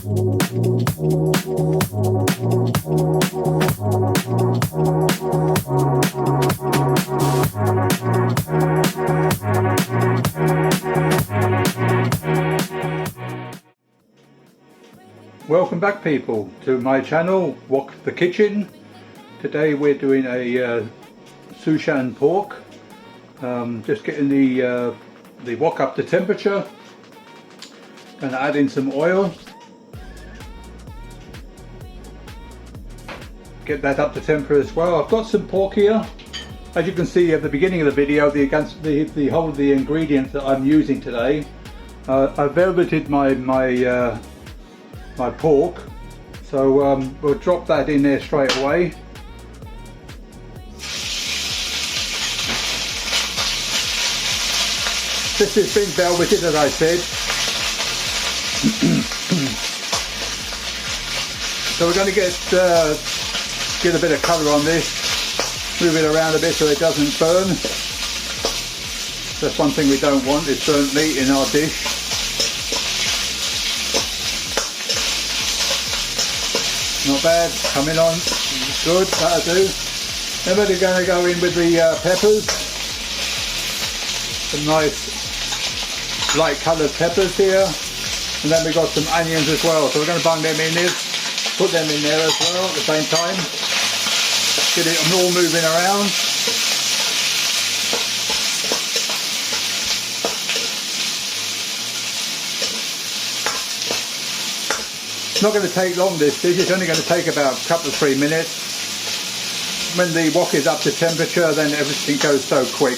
Welcome back people to my channel, Wok the Kitchen. Today we're doing a Szechuan pork. Just getting the wok up to temperature. Going to add in some oil. Get that up to temperature as well. I've got some pork here. As you can see at the beginning of the video, the whole of the ingredients that I'm using today. I velveted my pork, so we'll drop that in there straight away. This has been velveted, as I said. So we're going to get a bit of colour on this, move it around a bit so it doesn't burn. That's one thing we don't want, is burnt meat in our dish. Not bad, coming on, good, that'll do. Then we're going to go in with the peppers. Some nice light coloured peppers here. And then we've got some onions as well. So we're going to bung them in this, put them in there as well at the same time. Get it all moving around. It's not going to take long, this dish. It's only going to take about a couple of 3 minutes. When the wok is up to temperature, then everything goes so quick.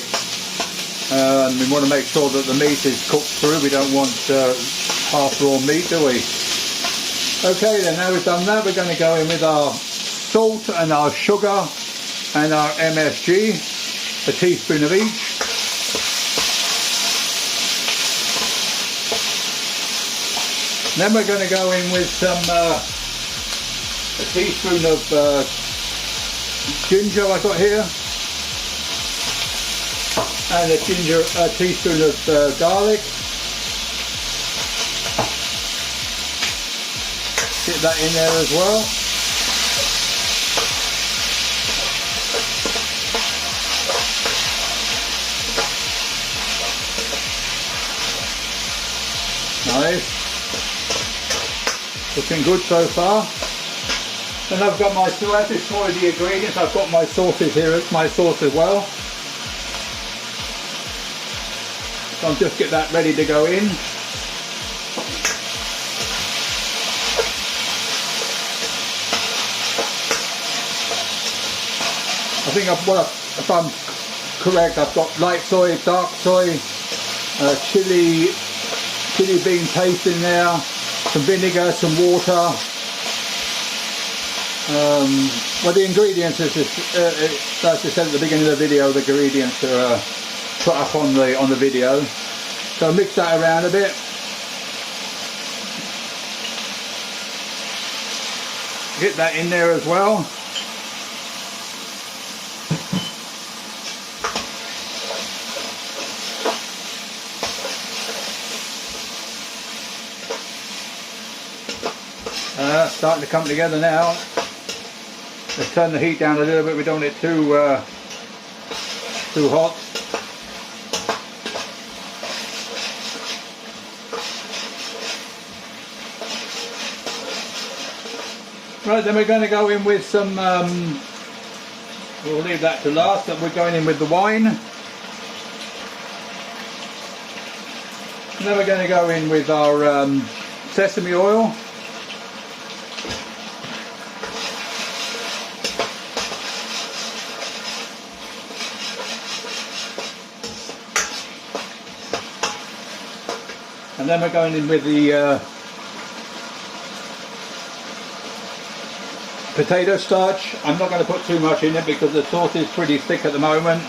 And we want to make sure that the meat is cooked through. We don't want half raw meat, do we? Okay, then now we've done that, we're going to go in with our salt and our sugar and our MSG, a teaspoon of each. Then we're going to go in with some a teaspoon of ginger I've got here, and a teaspoon of garlic. Get that in there as well. Nice. Looking good so far. Then I've got my sauce, this is more of the ingredients. I've got my sauces here, my sauce as well. So I'll just get that ready to go in. I think if I'm correct, I've got light soy, dark soy, chili bean paste in there, some vinegar, some water. Well, the ingredients is just, as I said at the beginning of the video, the ingredients are put up on the video. So mix that around a bit. Get that in there as well. Starting to come together now. Let's turn the heat down a little bit. We don't want it too hot. Right, then we're going to go in with some. We'll leave that to last. But we're going in with the wine. And then we're going to go in with our sesame oil. And then we're going in with the potato starch. I'm not going to put too much in it because the sauce is pretty thick at the moment.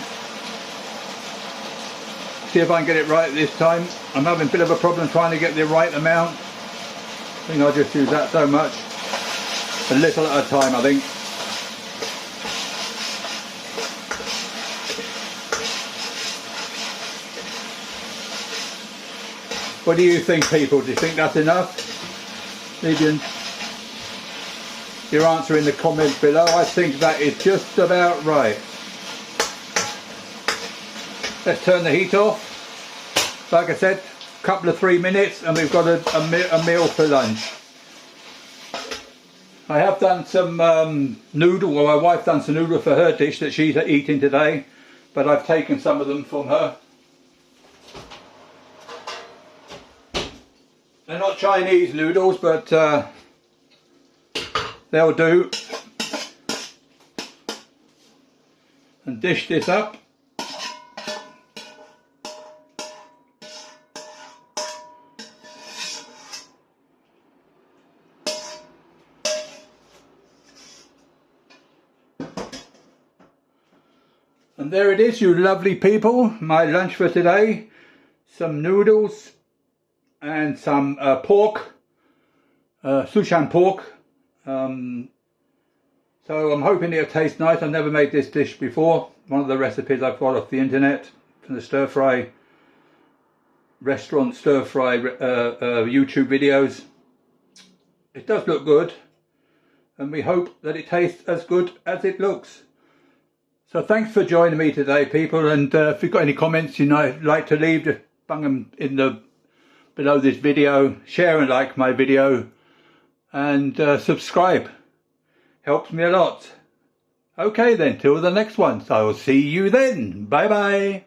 See if I can get it right this time. I'm having a bit of a problem trying to get the right amount. I think I'll just use that so much. A little at a time, I think. What do you think, people? Do you think that's enough? Leave your answer in the comments below. I think that is just about right. Let's turn the heat off. Like I said, a couple of 3 minutes and we've got a meal for lunch. I have done some noodle, well, my wife done some noodle for her dish that she's eating today, but I've taken some of them from her. They're not Chinese noodles, but they'll do. And dish this up. And there it is, you lovely people, my lunch for today. Some noodles and some pork, Szechuan pork. So I'm hoping it'll taste nice. I've never made this dish before. One of the recipes I've got off the internet from the stir-fry restaurant, stir-fry YouTube videos. It does look good, and we hope that it tastes as good as it looks. So thanks for joining me today, people, and if you've got any comments you'd like to leave, just bung them in below this video. Share and like my video, and subscribe. Helps me a lot. Okay then, till the next one. So I'll see you then. Bye bye.